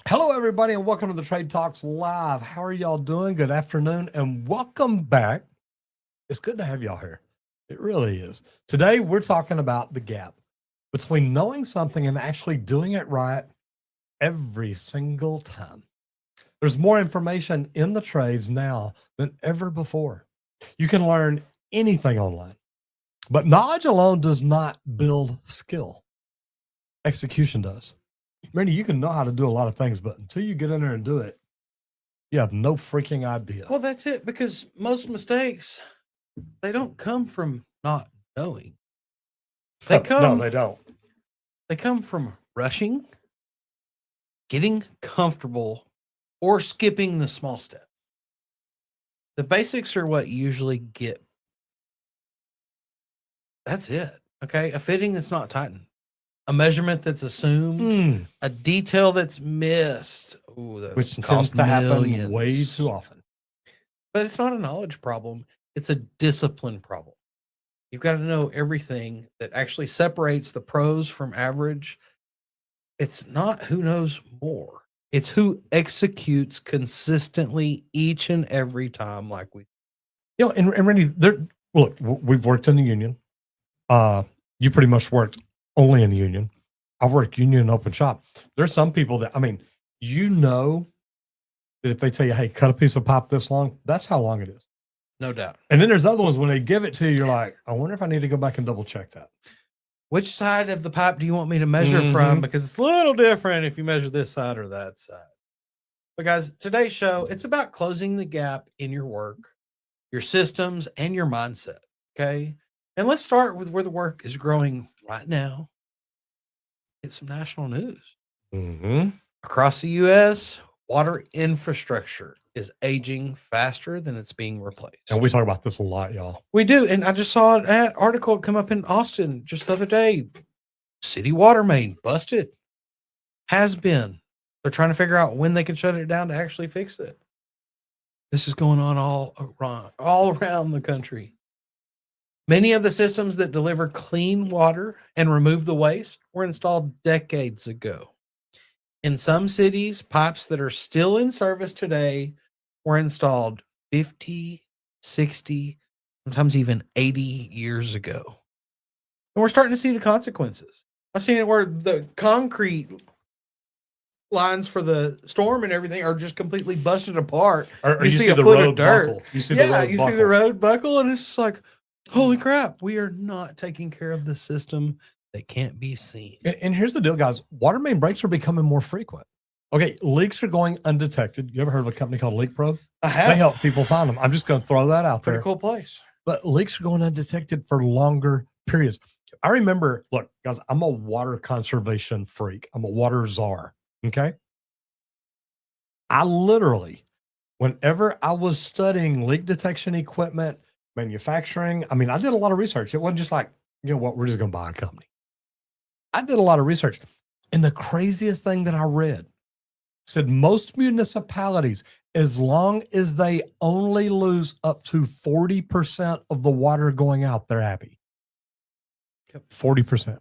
Hello, everybody, and welcome to the Trade Talks Live. How are y'all doing? Good afternoon, and welcome back. It's good to have y'all here. It really is. Today, we're talking about the gap between knowing something and actually doing it right every single time. There's more information in the trades now than ever before. You can learn anything online, but knowledge alone does not build skill. Execution does. Randy, you can know how to do a lot of things, but until you get in there and do it, you have no freaking idea. Well, that's it, because most mistakes, they don't come from not knowing. They come No, they don't. They come from rushing, getting comfortable, or skipping the small step. The basics are what usually get. That's it. Okay. A fitting that's not tightened, a measurement that's assumed, a detail that's missed. Ooh, Which tends to happen way too often. But it's not a knowledge problem. It's a discipline problem. You've got to know everything that actually separates the pros from average. It's not who knows more. It's who executes consistently each and every time, like we. And Randy, look, we've worked in the union. You pretty much worked only in the union. I've worked union and open shop. There's some people that, that if they tell you, hey, cut a piece of pipe this long, that's how long it is. No doubt. And then there's other ones when they give it to you, you're like, I wonder if I need to go back and double check that. Which side of the pipe do you want me to measure from? Because it's a little different if you measure this side or that side. But guys, today's show, it's about closing the gap in your work, your systems, and your mindset. Okay. And let's start with where the work is growing right now. It's some national news. Across the U.S., water infrastructure is aging faster than it's being replaced. And we talk about this a lot, y'all. We do. And I just saw an article come up in Austin just the other day. City water main busted. Has been. They're trying to figure out when they can shut it down to actually fix it. This is going on all around the country. Many of the systems that deliver clean water and remove the waste were installed decades ago. In some cities, pipes that are still in service today were installed 50, 60, sometimes even 80 years ago. And we're starting to see the consequences. I've seen it where the concrete lines for the storm and everything are just completely busted apart. Or you see a foot of dirt. You see the road buckle, and it's just like, holy crap, we are not taking care of the system that can't be seen. And here's the deal, guys. Water main breaks are becoming more frequent. Okay, leaks are going undetected. You ever heard of a company called LeakPro? I have. They help people find them. I'm just going to throw that out there. Pretty cool place. But leaks are going undetected for longer periods. I remember, look, guys, I'm a water conservation freak. I'm a water czar, okay? I literally, whenever I was studying leak detection equipment, manufacturing, I did a lot of research. It wasn't just like, you know what, we're just going to buy a company. I did a lot of research. And the craziest thing that I read said most municipalities, as long as they only lose up to 40% of the water going out, they're happy. 40%.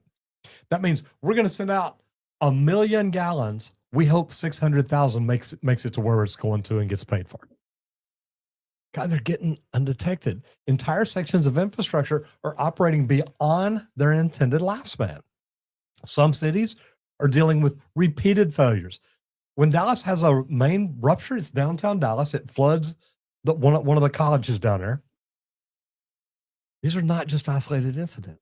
That means we're going to send out 1 million gallons. We hope 600,000 makes it to where it's going to and gets paid for. God, they're getting undetected. Entire sections of infrastructure are operating beyond their intended lifespan. Some cities are dealing with repeated failures. When Dallas has a main rupture, it's downtown Dallas. It floods one of the colleges down there. These are not just isolated incidents.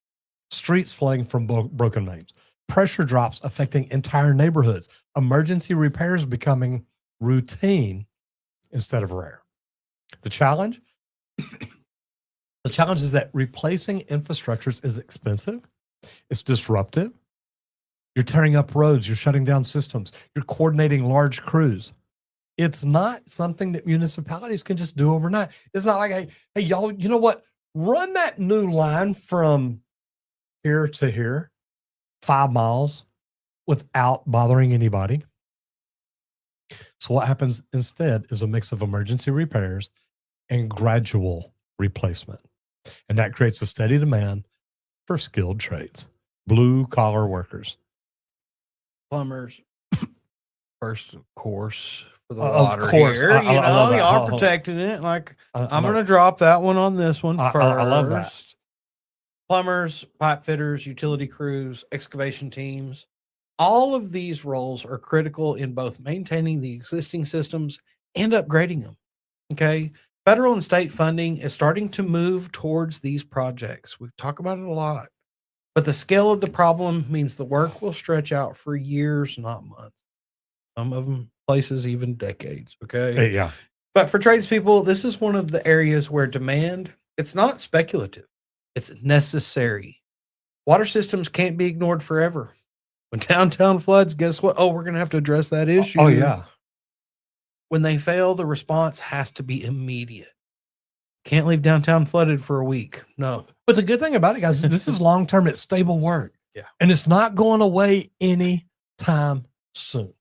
Streets flooding from broken mains. Pressure drops affecting entire neighborhoods. Emergency repairs becoming routine instead of rare. The challenge is that replacing infrastructures is expensive. It's disruptive. You're tearing up roads. You're shutting down systems. You're coordinating large crews. It's not something that municipalities can just do overnight. It's not like, hey, y'all, you know what? Run that new line from here to here, 5 miles, without bothering anybody. So what happens instead is a mix of emergency repairs and gradual replacement. And that creates a steady demand for skilled trades, blue collar workers. Plumbers, First, of course, for the Of water course. here. I love that. Y'all Hold on. protecting it. Like, I'm No, going to drop that one on this one first. I love that. Plumbers, pipe fitters, utility crews, excavation teams. All of these roles are critical in both maintaining the existing systems and upgrading them. Okay. Federal and state funding is starting to move towards these projects. We talk about it a lot, but the scale of the problem means the work will stretch out for years, not months. Some of them places even decades. Okay. Yeah. But for tradespeople, this is one of the areas where demand, it's not speculative, it's necessary. Water systems can't be ignored forever. When downtown floods, guess what? Oh, we're going to have to address that issue. Oh, yeah. When they fail, the response has to be immediate. Can't leave downtown flooded for a week. No. But the good thing about it, guys, this is long-term. It's stable work. Yeah. And it's not going away anytime soon.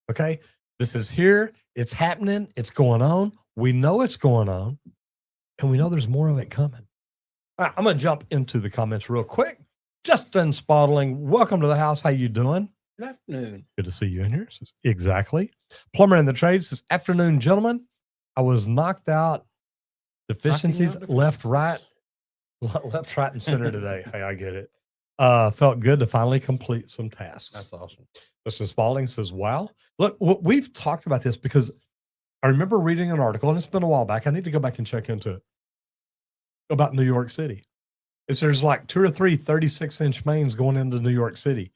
Okay. This is here. It's happening. It's going on. We know it's going on. And we know there's more of it coming. All right, I'm going to jump into the comments real quick. Justin Spotling, welcome to the house. How you doing? Good afternoon. Good to see you in here. Says, exactly. Plumber in the trades says, afternoon, gentlemen. I was knocked out. Deficiencies left, right, and center today. Hey, I get it. Felt good to finally complete some tasks. That's awesome. Mr. Spalding says, wow. Look, we've talked about this because I remember reading an article, and it's been a while back. I need to go back and check into it, about New York City. There's like 2 or 3 36-inch mains going into New York City.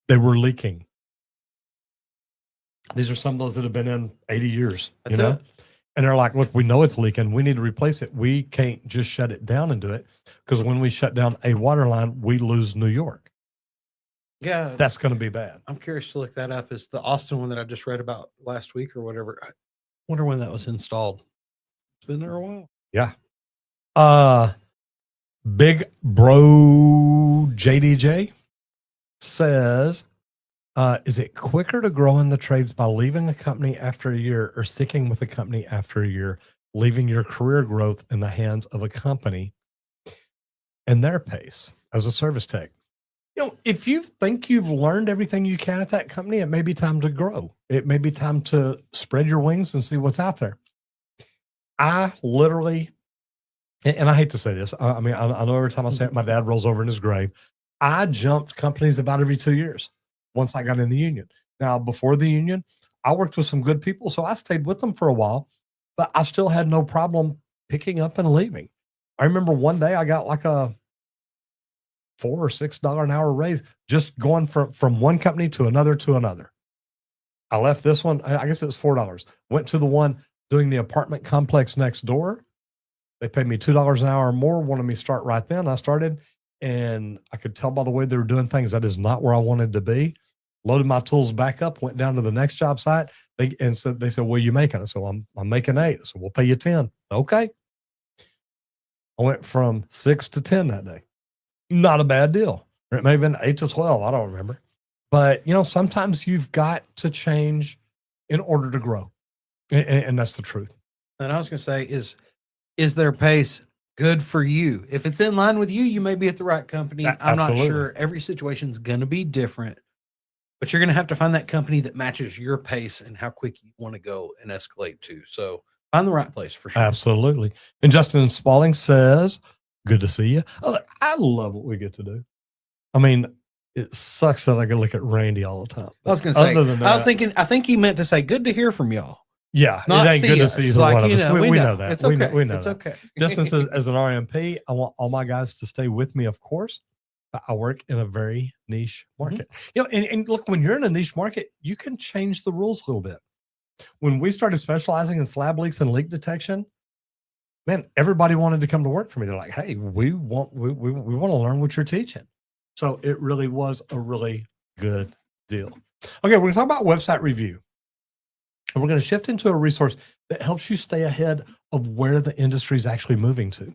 They were leaking. These are some of those that have been in 80 years. That's it. And they're like, look, we know it's leaking. We need to replace it. We can't just shut it down and do it, because when we shut down a water line, we lose New York. Yeah. That's going to be bad. I'm curious to look that up. Is the Austin one that I just read about last week or whatever. I wonder when that was installed. It's been there a while. Yeah. Big Bro JDJ says, is it quicker to grow in the trades by leaving a company after a year or sticking with a company after a year, leaving your career growth in the hands of a company and their pace as a service tech? If you think you've learned everything you can at that company, it may be time to grow. It may be time to spread your wings and see what's out there. I literally, and I hate to say this, I mean, I know every time I say it, my dad rolls over in his grave. I jumped companies about every 2 years once I got in the union. Now, before the union, I worked with some good people, so I stayed with them for a while, but I still had no problem picking up and leaving. I remember one day I got like a $4 or $6 an hour raise, just going from one company to another to another. I left this one, I guess it was $4. Went to the one doing the apartment complex next door. They paid me $2 an hour more, wanted me to start right then. I started, and I could tell by the way they were doing things, that is not where I wanted to be. Loaded my tools back up, went down to the next job site. They said, what are you making? So I'm making 8. So we'll pay you 10. Okay. I went from 6 to 10 that day. Not a bad deal. Or it may have been 8 to 12. I don't remember. But, sometimes you've got to change in order to grow. And that's the truth. And I was going to say, is their pace good for you? If it's in line with you, you may be at the right company. I'm not sure. Every situation is going to be different, but you're going to have to find that company that matches your pace and how quick you want to go and escalate to. So find the right place for sure. Absolutely. And Justin Spalding says, good to see you. I love what we get to do. I mean, it sucks that I can look at Randy all the time. I was going to say, I think he meant to say, good to hear from y'all. Yeah, Not it ain't good to see either one of us. We know that. It's okay. We know it's that. okay. Justin says, as an RMP, I want all my guys to stay with me, of course. But I work in a very niche market. And look, when you're in a niche market, you can change the rules a little bit. When we started specializing in slab leaks and leak detection, man, everybody wanted to come to work for me. They're like, hey, we want to learn what you're teaching. So it really was a really good deal. Okay, we're going to talk about website review. And we're going to shift into a resource that helps you stay ahead of where the industry is actually moving to.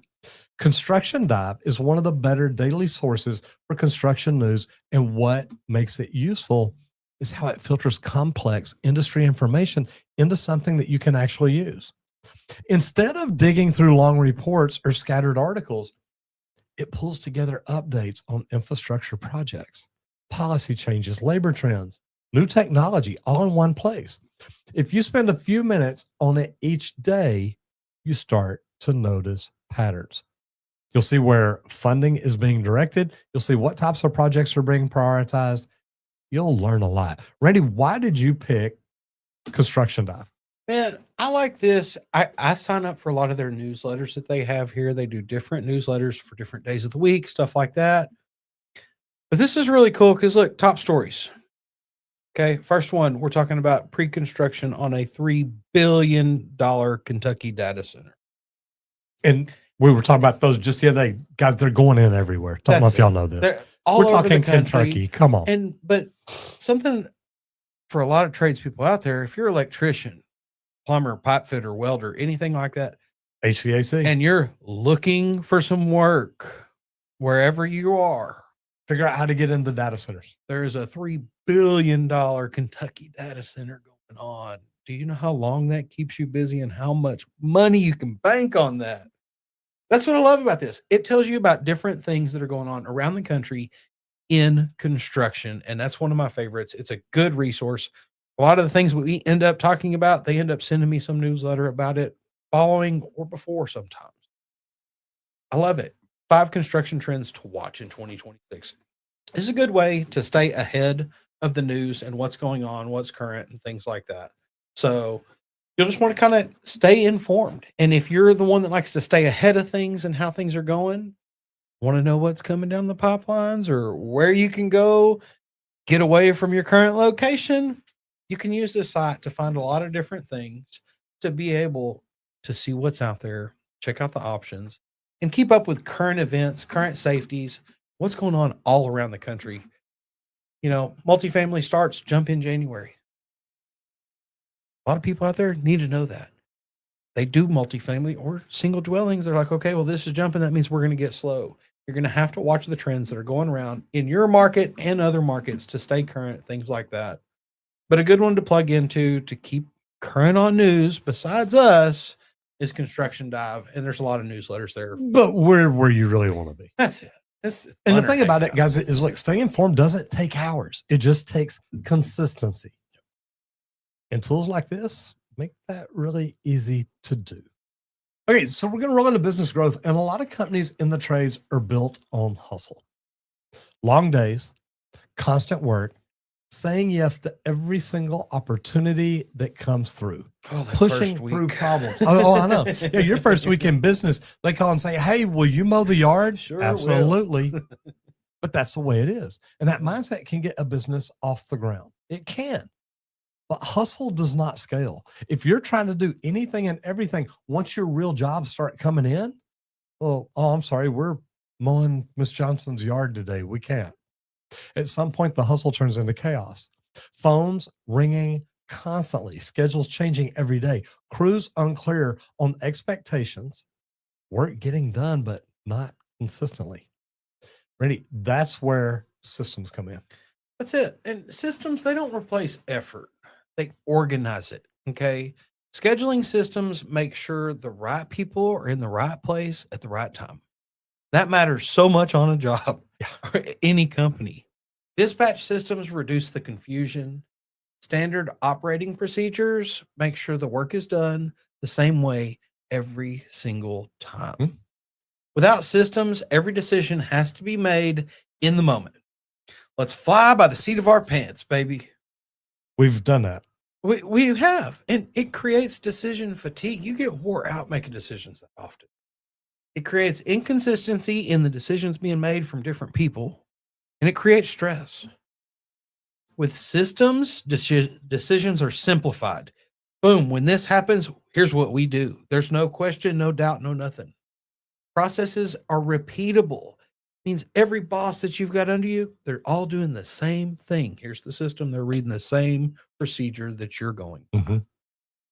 Construction Dive is one of the better daily sources for construction news, and what makes it useful is how it filters complex industry information into something that you can actually use. Instead of digging through long reports or scattered articles, it pulls together updates on infrastructure projects, policy changes, labor trends, new technology all in one place. If you spend a few minutes on it each day, you start to notice patterns. You'll see where funding is being directed. You'll see what types of projects are being prioritized. You'll learn a lot. Randy, why did you pick Construction Dive? Man, I like this. I sign up for a lot of their newsletters that they have here. They do different newsletters for different days of the week, stuff like that. But this is really cool because look, top stories. Okay, first one, we're talking about pre-construction on a $3 billion Kentucky data center. And we were talking about those just the other day. Guys, they're going in everywhere. Don't know if y'all know this. They're all We're over talking the country. Kentucky. Come on. But something for a lot of tradespeople out there, if you're an electrician, plumber, pipe fitter, welder, anything like that, HVAC. and you're looking for some work wherever you are, figure out how to get in the data centers. There is a $3 billion Kentucky data center going on. Do you know how long that keeps you busy and how much money you can bank on that? That's what I love about this. It tells you about different things that are going on around the country in construction. And that's one of my favorites. It's a good resource. A lot of the things we end up talking about, they end up sending me some newsletter about it following or before sometimes. I love it. 5 construction trends to watch in 2026. This is a good way to stay ahead of the news and what's going on, what's current, and things like that. So you'll just want to kind of stay informed. And if you're the one that likes to stay ahead of things and how things are going, want to know what's coming down the pipelines or where you can go get away from your current location, you can use this site to find a lot of different things to be able to see what's out there, check out the options, and keep up with current events, current safeties, what's going on all around the country. You know, multifamily starts jump in January. A lot of people out there need to know that. They do multifamily or single dwellings. They're like, okay, well, this is jumping. That means we're going to get slow. You're going to have to watch the trends that are going around in your market and other markets to stay current, things like that. But a good one to plug into to keep current on news, besides us, is Construction Dive. And there's a lot of newsletters there. But where you really want to be. That's it. And the thing about it, guys, is like staying informed doesn't take hours. It just takes consistency. And tools like this make that really easy to do. Okay, so we're going to roll into business growth. And a lot of companies in the trades are built on hustle. Long days, constant work, saying yes to every single opportunity that comes through, pushing through problems. Oh, I know. Yeah, your first week in business, they call and say, hey, will you mow the yard? Sure, absolutely. But that's the way it is. And that mindset can get a business off the ground. It can. But hustle does not scale. If you're trying to do anything and everything, once your real jobs start coming in, well, oh, I'm sorry, we're mowing Miss Johnson's yard today. We can't. At some point, the hustle turns into chaos. Phones ringing constantly, schedules changing every day, crews unclear on expectations, work getting done, but not consistently. Randy, that's where systems come in. That's it. And systems, they don't replace effort. They organize it. Okay. Scheduling systems make sure the right people are in the right place at the right time. That matters so much on a job or any company. Dispatch systems reduce the confusion. Standard operating procedures make sure the work is done the same way every single time. Without systems, every decision has to be made in the moment. Let's fly by the seat of our pants, baby. We've done that. We have. And it creates decision fatigue. You get wore out making decisions that often. It creates inconsistency in the decisions being made from different people, and it creates stress. With systems, decisions are simplified. Boom, when this happens, here's what we do. There's no question, no doubt, no nothing. Processes are repeatable. Means every boss that you've got under you, they're all doing the same thing. Here's the system. They're reading the same procedure that you're going.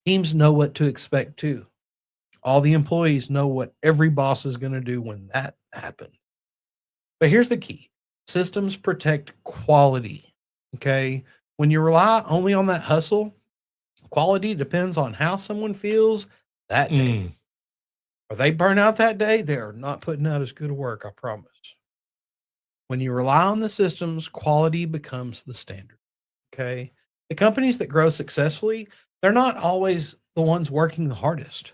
Teams know what to expect too. All the employees know what every boss is going to do when that happens. But here's the key. Systems protect quality. Okay. When you rely only on that hustle, quality depends on how someone feels that day. Are they burn out that day? They are not putting out as good a work, I promise. When you rely on the systems, quality becomes the standard. Okay. The companies that grow successfully, they're not always the ones working the hardest.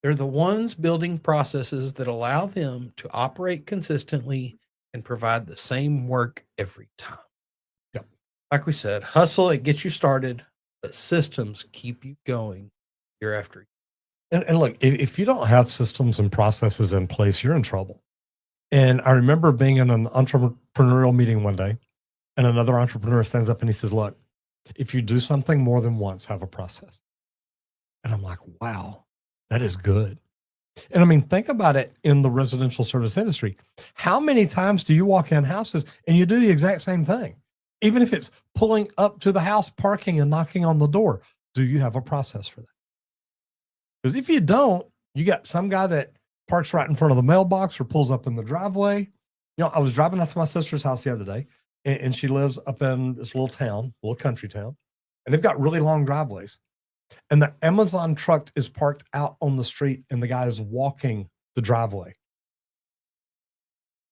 They're the ones building processes that allow them to operate consistently and provide the same work every time. Yep. Like we said, hustle, it gets you started, but systems keep you going year after year. And look, if you don't have systems and processes in place, you're in trouble. And I remember being in an entrepreneurial meeting one day, and another entrepreneur stands up and he says, look, if you do something more than once, have a process. And I'm like, wow, that is good. And I mean, think about it in the residential service industry. How many times do you walk in houses and you do the exact same thing? Even if it's pulling up to the house, parking, and knocking on the door, do you have a process for that? Because if you don't, you got some guy that parks right in front of the mailbox or pulls up in the driveway. You know, I was driving up to my sister's house the other day, and she lives up in this little town, little country town, and they've got really long driveways. And the Amazon truck is parked out on the street, and the guy is walking the driveway.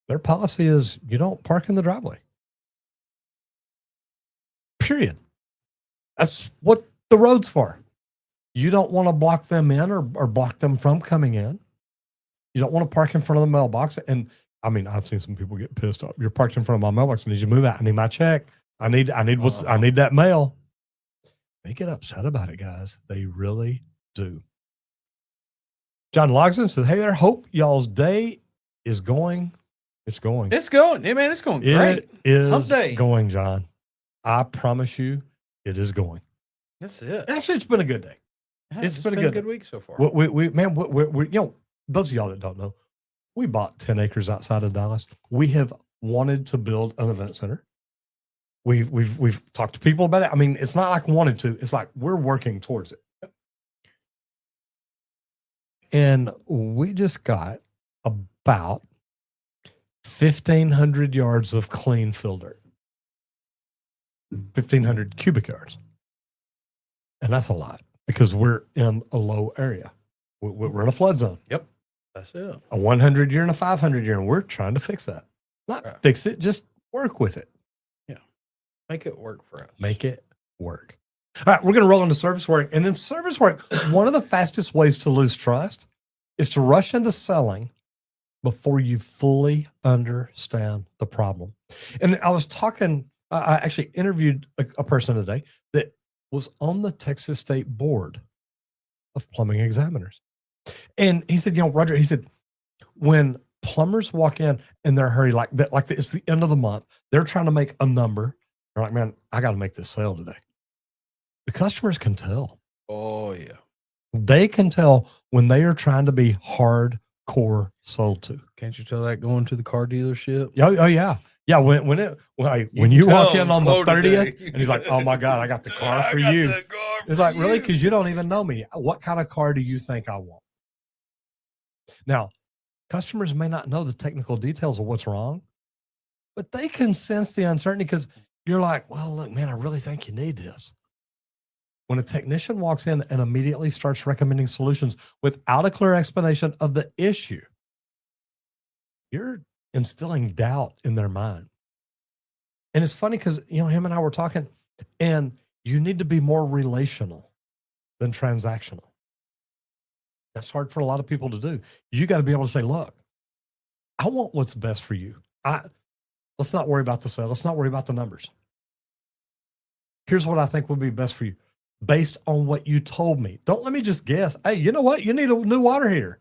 Their policy is you don't park in the driveway. Period. That's what the road's for. You don't want to block them in or block them from coming in. You don't want to park in front of the mailbox. And I mean, I've seen some people get pissed off. You're parked in front of my mailbox. I need you to move out. I need my check. I need that mail. They get upset about it, guys. They really do. John Logsdon says, hey there, hope y'all's day is going. It's going. It's going. Hey, man, it's going great. It is Hump day. going, John. I promise you, it is going. That's it. Actually, it's been a good day. Yeah, it's been a good week so far. We you know, those of y'all that don't know, we bought 10 acres outside of Dallas. We have wanted to build an event center. We've talked to people about it. I mean, it's not like wanted to, it's like we're working towards it. And we just got about 1,500 yards of clean fill dirt. 1,500 cubic yards. And that's a lot because we're in a low area. We're in a flood zone. Yep. That's it. A 100 year and a 500 year. And we're trying to fix that. Not fix it, just work with it. Yeah. Make it work for us. Make it work. All right. We're going to roll into service work. And in service work, one of the fastest ways to lose trust is to rush into selling before you fully understand the problem. And I was talking, I actually interviewed a person today that was on the Texas State Board of Plumbing Examiners. And he said, you know, Roger, he said, when plumbers walk in and they're hurry like that, like it's the end of the month, they're trying to make a number. They're like, man, I got to make this sale today. The customers can tell. Oh, yeah. They can tell when they are trying to be hardcore sold to. Can't you tell that going to the car dealership? Oh yeah. Yeah, when you walk in on the 30th and he's like, oh my God, I got the car for you. It's like, really? Because you don't even know me. What kind of car do you think I want? Now, customers may not know the technical details of what's wrong, but they can sense the uncertainty because you're like, well, look, man, I really think you need this. When a technician walks in and immediately starts recommending solutions without a clear explanation of the issue, you're instilling doubt in their mind. And it's funny because, you know, him and I were talking, and you need to be more relational than transactional. That's hard for a lot of people to do. You got to be able to say, look, I want what's best for you. Let's not worry about the sale. Let's not worry about the numbers. Here's what I think would be best for you based on what you told me. Don't let me just guess. Hey, you know what? You need a new water heater.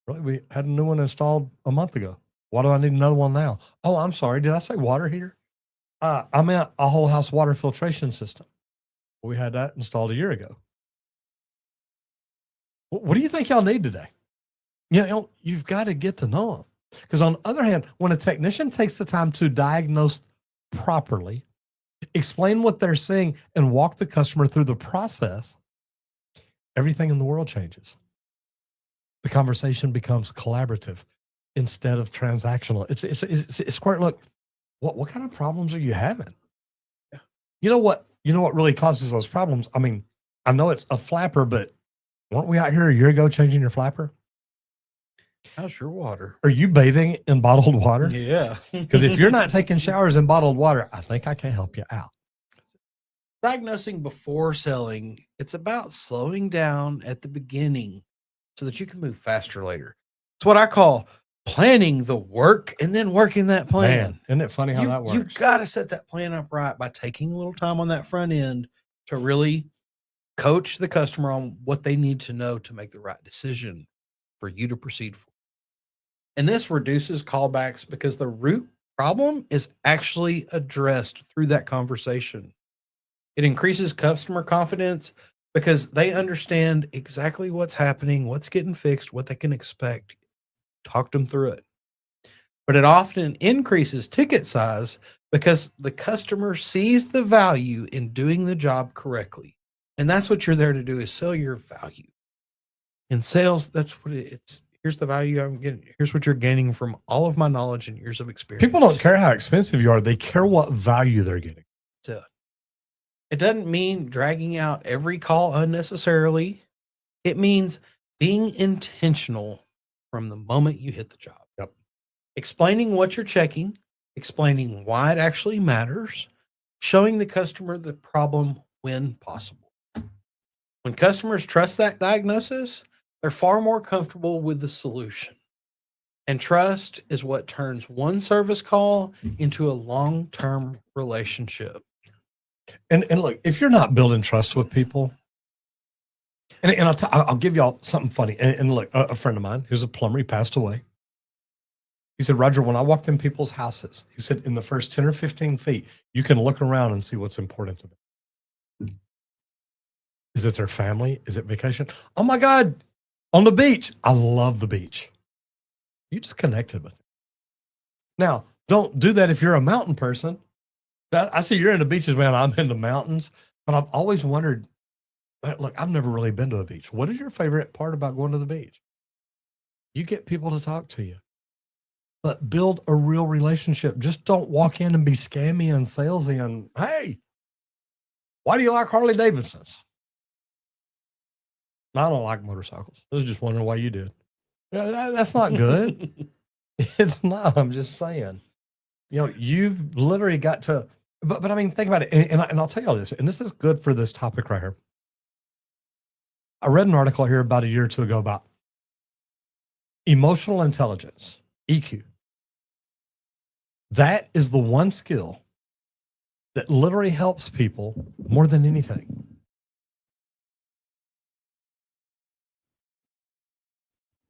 Really? We had a new one installed a month ago. Why do I need another one now? Oh, I'm sorry. Did I say water heater? I meant a whole house water filtration system. We had that installed a year ago. What do you think y'all need today? You know, you've got to get to know them. Because on the other hand, when a technician takes the time to diagnose properly, explain what they're seeing, and walk the customer through the process, everything in the world changes. The conversation becomes collaborative instead of transactional. It's quite, look, what kind of problems are you having? Yeah. You know what really causes those problems? I mean, I know it's a flapper, but weren't we out here a year ago changing your flapper? How's your water? Are you bathing in bottled water? Yeah. Because if you're not taking showers in bottled water, I think I can help you out. Diagnosing before selling, it's about slowing down at the beginning so that you can move faster later. It's what I call planning the work and then working that plan. Man, isn't it funny how that works? You've got to set that plan up right by taking a little time on that front end to really coach the customer on what they need to know to make the right decision for you to proceed forward. And this reduces callbacks because the root problem is actually addressed through that conversation. It increases customer confidence because they understand exactly what's happening, what's getting fixed, what they can expect. Talk them through it. But it often increases ticket size because the customer sees the value in doing the job correctly. And that's what you're there to do, is sell your value. In sales, that's what it's. Here's the value I'm getting. Here's what you're gaining from all of my knowledge and years of experience. People don't care how expensive you are. They care what value they're getting. That's it. It doesn't mean dragging out every call unnecessarily. It means being intentional from the moment you hit the job. Yep. Explaining what you're checking, explaining why it actually matters, showing the customer the problem when possible. When customers trust that diagnosis, they're far more comfortable with the solution. And trust is what turns one service call into a long-term relationship. And look, if you're not building trust with people, and I'll give y'all something funny. And look, a friend of mine who's a plumber, he passed away. He said, Roger, when I walked in people's houses, he said, in the first 10 or 15 feet, you can look around and see what's important to them. Is it their family? Is it vacation? Oh my God, on the beach. I love the beach. You just connected with it. Now, don't do that if you're a mountain person. I see you're in the beaches, man. I'm in the mountains, but I've always wondered, look, I've never really been to a beach. What is your favorite part about going to the beach? You get people to talk to you, but build a real relationship. Just don't walk in and be scammy and salesy and, hey, why do you like Harley Davidsons? I don't like motorcycles. I was just wondering why you did. Yeah, that's not good. It's not. I'm just saying. You know, you've literally got to, but I mean, think about it. And I'll tell you all this, and this is good for this topic right here. I read an article here about a year or two ago about emotional intelligence, EQ. That is the one skill that literally helps people more than anything.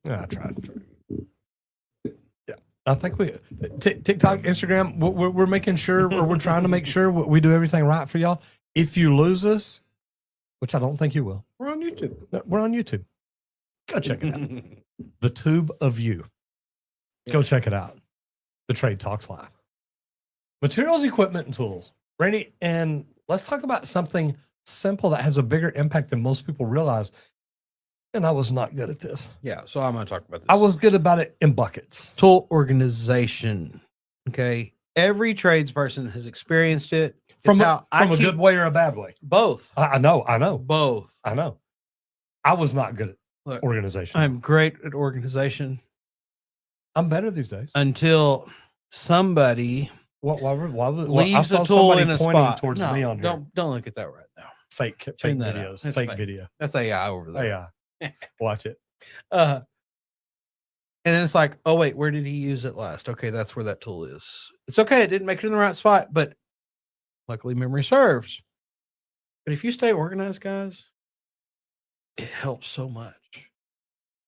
Yeah, I tried. Yeah, I think we TikTok, Instagram. We're making sure, or we're trying to make sure we do everything right for y'all. If you lose us, which I don't think you will, We're on YouTube. we're on YouTube. Go check it out. The Tube of You. Go check it out. The Trade Talks Live. Materials, equipment, and tools. Randy, and let's talk about something simple that has a bigger impact than most people realize. And I was not good at this. Yeah, so I'm going to talk about this. I was good about it in buckets. Tool organization. Okay. Every tradesperson has experienced it. From a good way or a bad way? Both. I know. Both. I know. I was not good at organization. I'm great at organization. I'm better these days. Until somebody leaves a tool in a pointing spot. towards me on here. Don't look at that right now. Fake videos. Fake video. That's AI over there. AI. Watch it. And then it's like, oh wait, where did he use it last? Okay, that's where that tool is. It's okay, it didn't make it in the right spot, but luckily memory serves. But if you stay organized, guys, it helps so much.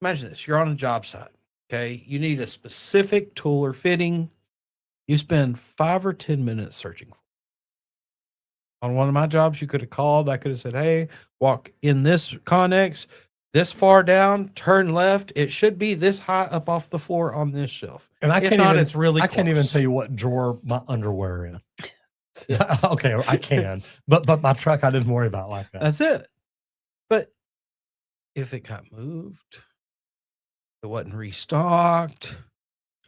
Imagine this: you're on a job site. Okay, you need a specific tool or fitting. You spend 5 or 10 minutes searching for it. On one of my jobs, you could have called. I could have said, hey, walk in this connex, this far down, turn left. It should be this high up off the floor on this shelf. And if not, it's really close. Can't even tell you what drawer my underwear in. Okay, I can. But my truck, I didn't worry about like that. That's it. But if it got moved, it wasn't restocked,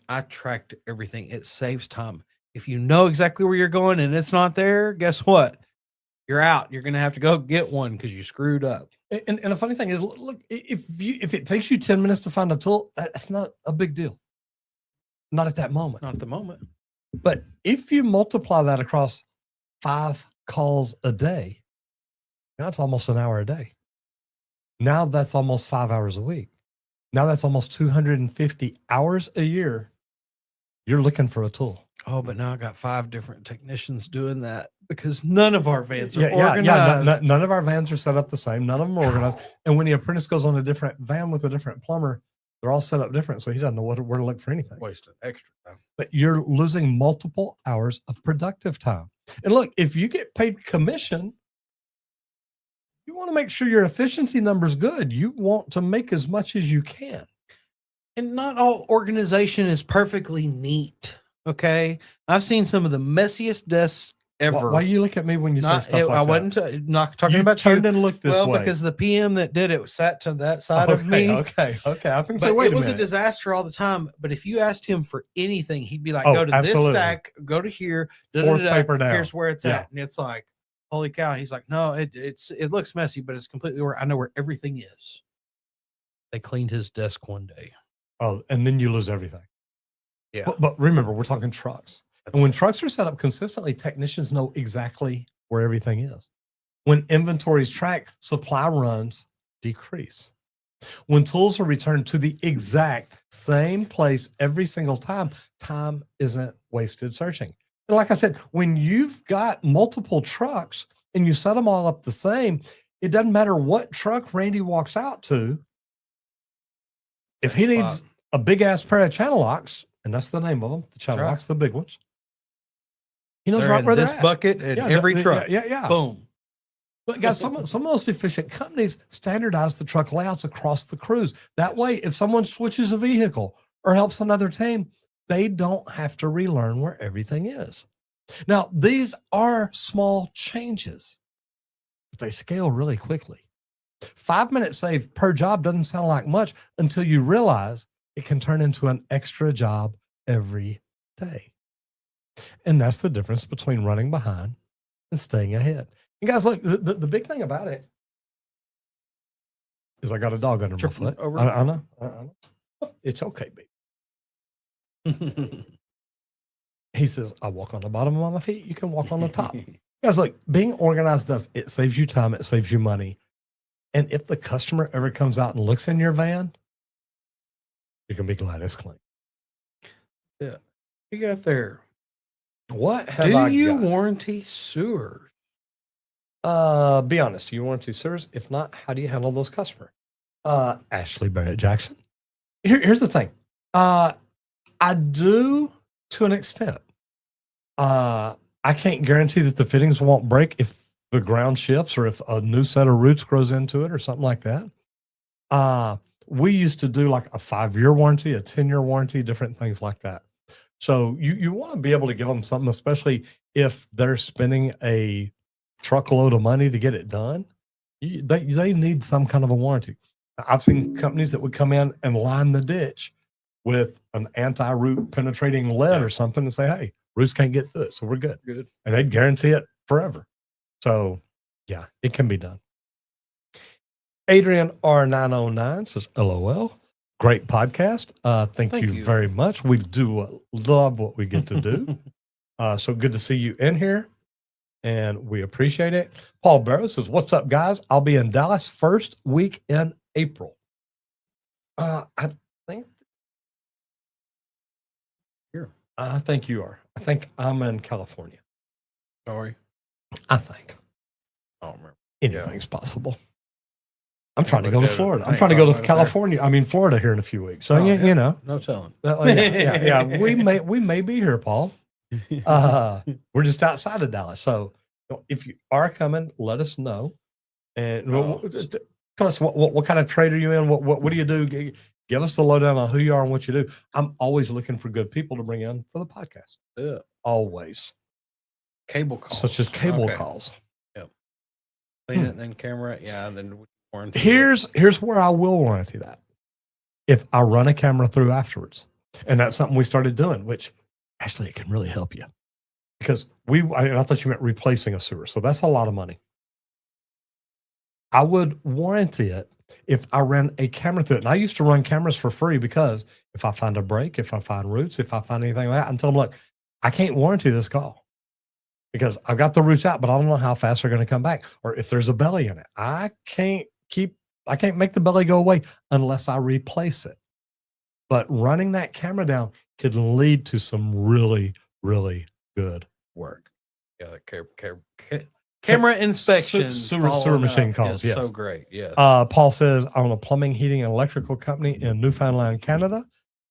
I tracked everything. It saves time. If you know exactly where you're going and it's not there, guess what? You're out. You're going to have to go get one because you screwed up. And the funny thing is, look, if it takes you 10 minutes to find a tool, that's not a big deal. Not at that moment. Not at the moment. But if you multiply that across 5 calls a day, Now it's almost an hour a day. Now that's almost 5 hours a week. Now that's almost 250 hours a year. You're looking for a tool. Oh, but now I got 5 different technicians doing that because none of our vans are organized. None of our vans are set up the same. None of them are organized. And when the apprentice goes on a different van with a different plumber, they're all set up different. So he doesn't know where to look for anything. Wasting extra time. But you're losing multiple hours of productive time. And look, if you get paid commission, you want to make sure your efficiency number's good. You want to make as much as you can. And not all organization is perfectly neat. Okay. I've seen some of the messiest desks ever. Why you look at me when you say stuff like I that? wasn't not talking about turned you. and looked this way. Because the PM that did it sat to that side of me. Okay. I think so. It was a disaster all the time. But if you asked him for anything, he'd be like, "Go to this stack, go to here, fourth paper down. Here's where it's at." And it's like, holy cow! He's like, "No, it looks messy, but it's completely where I know where everything is." They cleaned his desk one day. Oh, and then you lose everything. Yeah. But remember, we're talking trucks. And when trucks are set up consistently, technicians know exactly where everything is. When inventories track, supply runs decrease. When tools are returned to the exact same place every single time, time isn't wasted searching. And like I said, when you've got multiple trucks and you set them all up the same, it doesn't matter what truck Randy walks out to. If he needs a big ass pair of channel locks, and that's the name of them, the channel locks, the big ones. He knows right where they're at. Bucket in every truck. Yeah. Boom. But guys, some of the most efficient companies standardize the truck layouts across the crews. That way, if someone switches a vehicle or helps another team, they don't have to relearn where everything is. Now, these are small changes, but they scale really quickly. 5 minutes saved per job doesn't sound like much until you realize it can turn into an extra job every day. And that's the difference between running behind and staying ahead. And guys, look, the big thing about it is I got a dog under my foot. I know. It's okay, baby. He says, I walk on the bottom of my feet. You can walk on the top. Guys, look, being organized it saves you time. It saves you money. And if the customer ever comes out and looks in your van, you can be glad it's clean. Yeah. You got there. What have Do I you got? warranty sewers? Be honest. Do you warranty sewers? If not, how do you handle those customers? Ashley Barrett Jackson. Here's the thing. I do to an extent. I can't guarantee that the fittings won't break if the ground shifts or if a new set of roots grows into it or something like that. We used to do like a 5-year warranty, a 10-year warranty, different things like that. So you want to be able to give them something, especially if they're spending a truckload of money to get it done. They need some kind of a warranty. I've seen companies that would come in and line the ditch with an anti-root penetrating lead or something and say, hey, roots can't get through it, so we're good. And they'd guarantee it forever. So, yeah, it can be done. Adrian R909 says, LOL. Great podcast. Thank you very much. We do love what we get to do. So good to see you in here, and we appreciate it. Paul Barrow says, what's up, guys? I'll be in Dallas first week in April. I think you are. I think I'm in California. Sorry. I think. I don't remember. Anything's possible. I'm trying to go to Florida. I'm trying to go to California. Florida here in a few weeks. So, you know. No telling. Yeah. We may be here, Paul. We're just outside of Dallas. So if you are coming, let us know. And tell us what kind of trade are you in? What do you do? Give us the lowdown on who you are and what you do. I'm always looking for good people to bring in for the podcast. Yeah. Always. Cable calls. Such as cable calls. Yep. Clean it, then camera it. Yeah. Then warranty. Here's where I will warranty that. If I run a camera through afterwards. And that's something we started doing, which actually it can really help you. Because I thought you meant replacing a sewer. So that's a lot of money. I would warranty it if I ran a camera through it. And I used to run cameras for free because if I find a break, if I find roots, if I find anything like that, and tell them, look, I can't warranty this call. because I've got the roots out, but I don't know how fast they're going to come back, or if there's a belly in it. I can't make the belly go away unless I replace it. But running that camera down could lead to some really, really good work. Yeah, camera inspection, sewer machine up calls. is Yes. so great. Yeah. Paul says, I own a plumbing, heating, and electrical company in Newfoundland, Canada.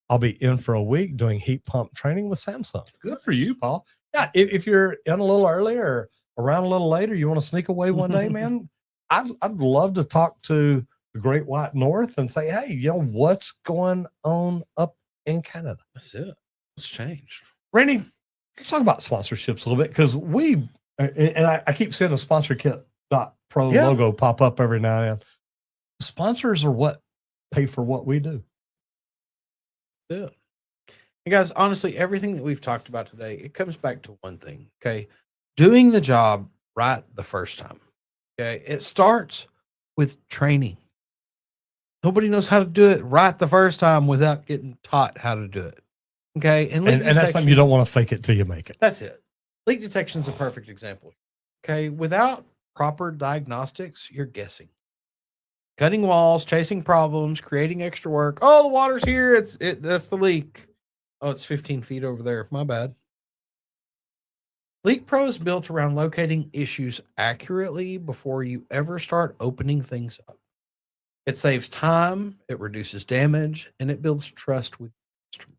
I'll be in for a week doing heat pump training with Samsung. Good for you, Paul. Yeah, if you're in a little earlier or around a little later, you want to sneak away one day, man, I'd love to talk to the Great White North and say, hey, what's going on up in Canada? That's it. What's changed? Randy, let's talk about sponsorships a little bit, because I keep seeing the SponsorKit.pro logo pop up every now and then. Sponsors are what pay for what we do. Yeah. Hey guys, honestly, everything that we've talked about today, it comes back to one thing. Okay. Doing the job right the first time. Okay. It starts with training. Nobody knows how to do it right the first time without getting taught how to do it. Okay. And that's something you don't want to fake it till you make it. That's it. Leak detection is a perfect example. Okay. Without proper diagnostics, you're guessing. Cutting walls, chasing problems, creating extra work. Oh, the water's here. That's the leak. Oh, it's 15 feet over there. My bad. LeakPro is built around locating issues accurately before you ever start opening things up. It saves time, it reduces damage, and it builds trust with customers.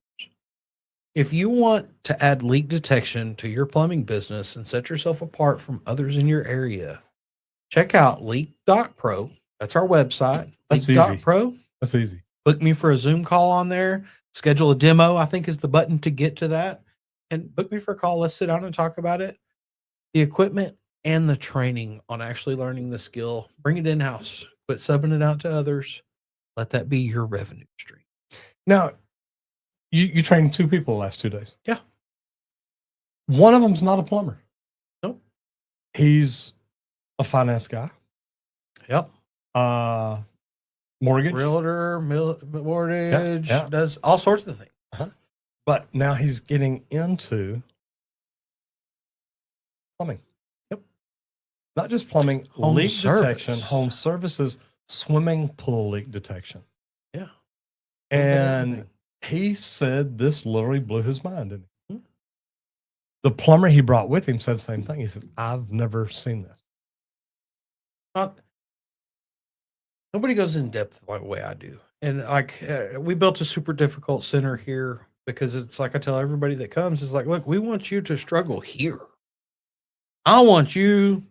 If you want to add leak detection to your plumbing business and set yourself apart from others in your area, check out leak.pro. That's our website. That's easy. Pro. That's easy. Book me for a Zoom call on there. Schedule a demo, I think, is the button to get to that. And book me for a call. Let's sit down and talk about it. The equipment and the training on actually learning the skill. Bring it in-house. Quit subbing it out to others. Let that be your revenue stream. Now, you trained 2 people the last 2 days. Yeah. One of them's not a plumber. Nope. He's a finance guy. Yep. Mortgage. Realtor, mortgage, Yeah. does all sorts of things. But now he's getting into plumbing. Yep. Not just plumbing, Home leak service. detection, home services, swimming pool leak detection. Yeah. And he said this literally blew his mind, didn't he? The plumber he brought with him said the same thing. He said, I've never seen this. Nobody goes in depth like the way I do. And we built a super difficult center here because it's like I tell everybody that comes, it's like, look, we want you to struggle here. I want you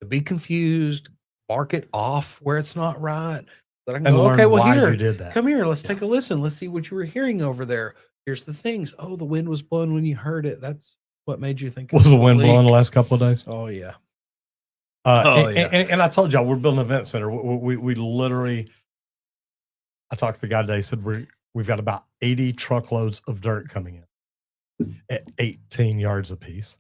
to be confused, mark it off where it's not right. But I can go, okay, well, here, you did that. come here. Let's take a listen. Let's see what you were hearing over there. Here's the things. Oh, the wind was blowing when you heard it. That's what made you think. Was the wind blowing the last couple of days? Oh, yeah. And I told y'all we're building an event center. We literally, I talked to the guy today. He said we've got about 80 truckloads of dirt coming in at 18 yards apiece.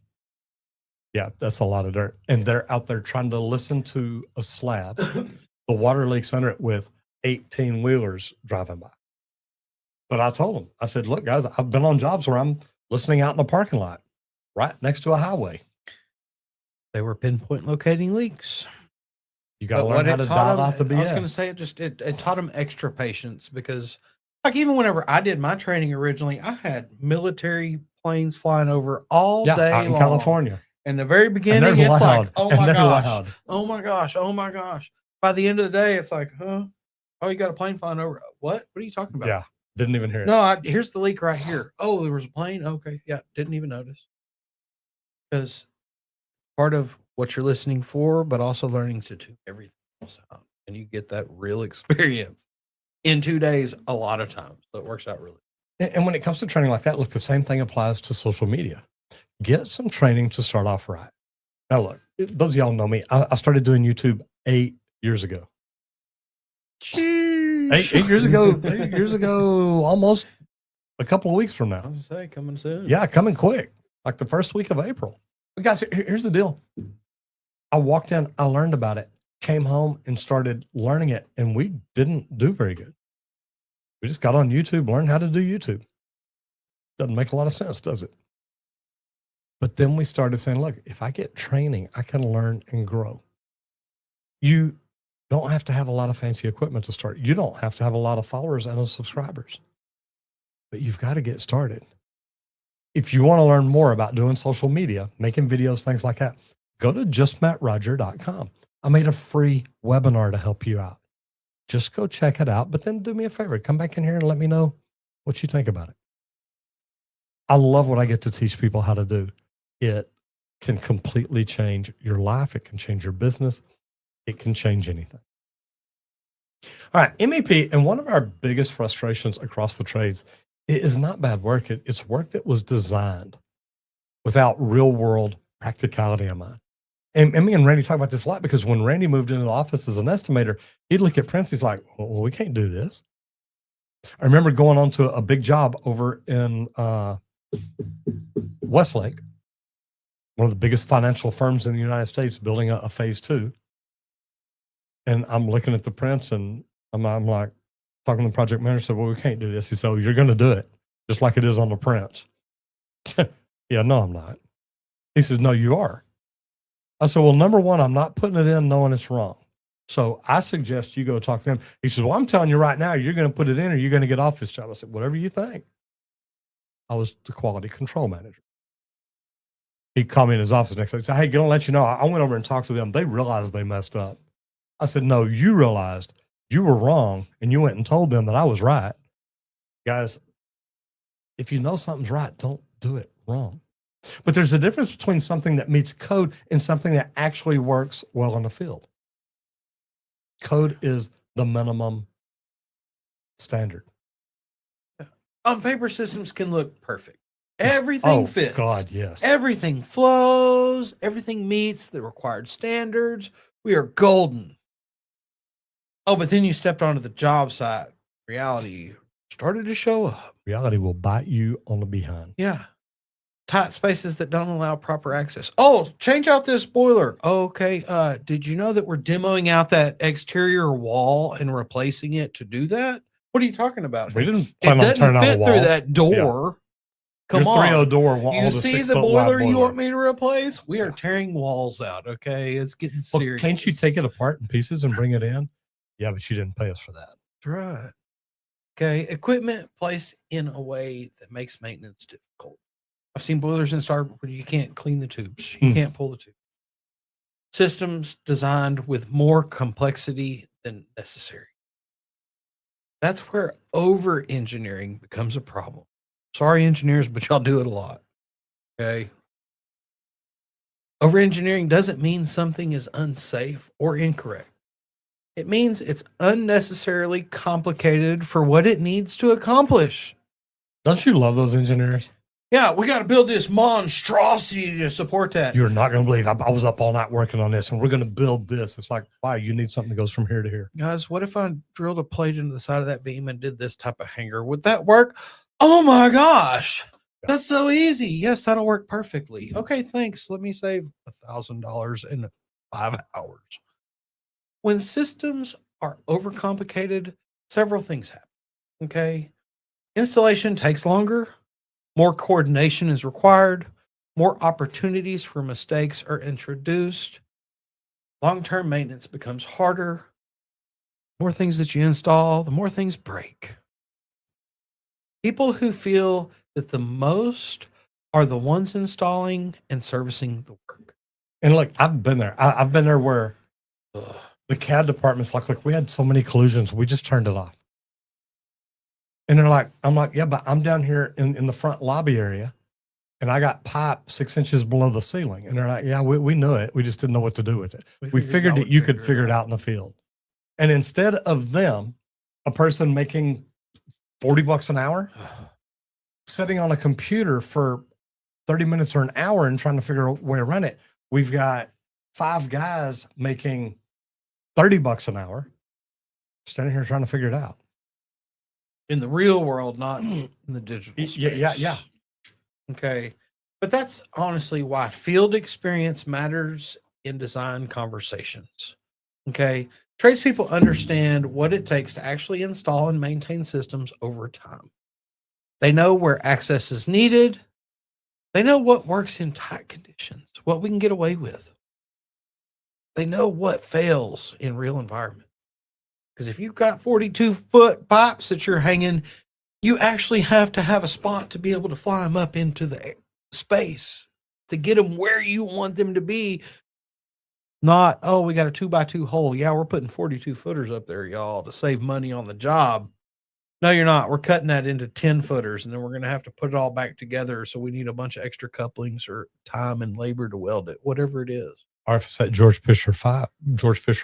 Yeah, that's a lot of dirt. And they're out there trying to listen to a slab. The water leaks under it with 18 wheelers driving by. But I told them, I said, look, guys, I've been on jobs where I'm listening out in a parking lot right next to a highway. They were pinpoint locating leaks. You got to learn how to dial out the BS. I was going to say it taught them extra patience because, like, even whenever I did my training originally, I had military planes flying over all day out in long. California. In the very beginning, it's like, oh my gosh, loud. oh my gosh, oh my gosh. By the end of the day, it's like, huh? Oh, you got a plane flying over. What? What are you talking about? Yeah, didn't even hear it. No, here's the leak right here. Oh, there was a plane. Okay, yeah, didn't even notice. Because part of what you're listening for, but also learning to tune everything else out. And you get that real experience in 2 days a lot of times. So it works out really. And when it comes to training like that, look, the same thing applies to social media. Get some training to start off right. Now, look, those of y'all know me. I started doing YouTube 8 years ago. Jeez. 8 years ago, 8 years ago, almost a couple of weeks from now. I was gonna say, coming soon. Yeah, coming quick, like the first week of April. But guys, here's the deal. I walked in, I learned about it, came home and started learning it, and we didn't do very good. We just got on YouTube, learned how to do YouTube. Doesn't make a lot of sense, does it? But then we started saying, look, if I get training, I can learn and grow. You don't have to have a lot of fancy equipment to start. You don't have to have a lot of followers and subscribers, but you've got to get started. If you want to learn more about doing social media, making videos, things like that, go to justmattroger.com. I made a free webinar to help you out. Just go check it out, but then do me a favor. Come back in here and let me know what you think about it. I love what I get to teach people how to do. It can completely change your life. It can change your business. It can change anything. All right, MEP, and one of our biggest frustrations across the trades, it is not bad work. It's work that was designed without real world practicality in mind. And me and Randy talk about this a lot, because when Randy moved into the office as an estimator, he'd look at prints. He's like, well, we can't do this. I remember going on to a big job over in Westlake, one of the biggest financial firms in the United States, building a phase 2. And I'm looking at the prints, and I'm like, talking to the project manager, said, well, we can't do this. He said, oh, you're going to do it just like it is on the prints. Yeah, no, I'm not. He says, no, you are. I said, well, number one, I'm not putting it in knowing it's wrong. So I suggest you go talk to them. He says, well, I'm telling you right now, you're going to put it in or you're going to get off this job. I said, whatever you think. I was the quality control manager. He called me in his office next day and said, hey, gonna let you know, I went over and talked to them. They realized they messed up. I said, no, you realized you were wrong and you went and told them that I was right. Guys, if you know something's right, don't do it wrong. But there's a difference between something that meets code and something that actually works well in the field. Code is the minimum standard. On paper, systems can look perfect. Everything fits. Oh, God, yes. Everything flows. Everything meets the required standards. We are golden. Oh, but then you stepped onto the job site. Reality started to show up. Reality will bite you on the behind. Yeah. Tight spaces that don't allow proper access. Oh, change out this boiler. Okay. Did you know that we're demoing out that exterior wall and replacing it to do that? What are you talking about? We didn't plan on turning out a wall. Through that door. Yeah. Come on. 3.0 door won't you hold a see 6 the foot boiler wide you want me to replace? We are tearing walls out. Okay. It's getting serious. Can't you take it apart in pieces and bring it in? Yeah, but you didn't pay us for that. That's right. Okay. Equipment placed in a way that makes maintenance difficult. I've seen boilers installed where you can't clean the tubes. You can't pull the tube. Systems designed with more complexity than necessary. That's where over-engineering becomes a problem. Sorry, engineers, but y'all do it a lot. Okay. Over-engineering doesn't mean something is unsafe or incorrect. It means it's unnecessarily complicated for what it needs to accomplish. Don't you love those engineers? Yeah, we got to build this monstrosity to support that. You're not going to believe I was up all night working on this, and we're going to build this. It's like, why? You need something that goes from here to here. Guys, what if I drilled a plate into the side of that beam and did this type of hanger? Would that work? Oh my gosh. That's so easy. Yes, that'll work perfectly. Okay, thanks. Let me save $1,000 in 5 hours. When systems are overcomplicated, several things happen. Okay. Installation takes longer. More coordination is required. More opportunities for mistakes are introduced. Long-term maintenance becomes harder. More things that you install, the more things break. People who feel that the most are the ones installing and servicing the work. And look, I've been there. I've been there where the CAD department's like, look, we had so many collisions, we just turned it off. And they're like, I'm like, yeah, but I'm down here in the front lobby area and I got pipe 6 inches below the ceiling. And they're like, yeah, we knew it. We just didn't know what to do with it. We figured that you could figure it out in the field. And instead of them, a person making $40 an hour, sitting on a computer for 30 minutes or an hour and trying to figure out a way to run it, we've got 5 guys making $30 an hour, standing here trying to figure it out. In the real world, not in the digital space. Yeah. Okay. But that's honestly why field experience matters in design conversations. Okay. Tradespeople understand what it takes to actually install and maintain systems over time. They know where access is needed. They know what works in tight conditions, what we can get away with. They know what fails in real environment. Because if you've got 42-foot pipes that you're hanging, you actually have to have a spot to be able to fly them up into the space to get them where you want them to be. Not, oh, we got a 2x2 hole. Yeah, we're putting 42 footers up there, y'all, to save money on the job. No, you're not. We're cutting that into 10 footers, and then we're going to have to put it all back together. So we need a bunch of extra couplings or time and labor to weld it, whatever it is. Or if it's that George Fisher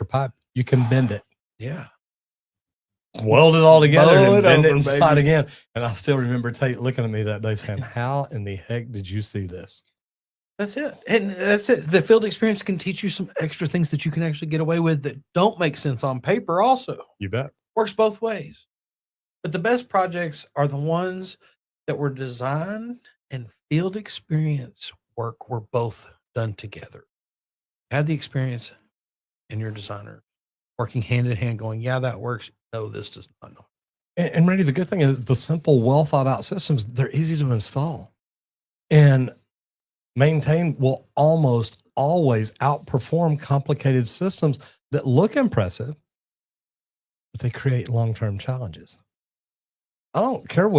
pipe, you can bend it. Yeah. Weld it all together Blow and it bend it over, and slide baby. again. And I still remember Tate looking at me that day saying, how in the heck did you see this? That's it. And that's it. The field experience can teach you some extra things that you can actually get away with that don't make sense on paper also. You bet. Works both ways. But the best projects are the ones that were design and field experience work were both done together. You had the experience and your designer working hand in hand going, yeah, that works. No, this does not. No. And Randy, the good thing is the simple, well thought out systems, they're easy to install. And maintain will almost always outperform complicated systems that look impressive, but they create long-term challenges. I don't care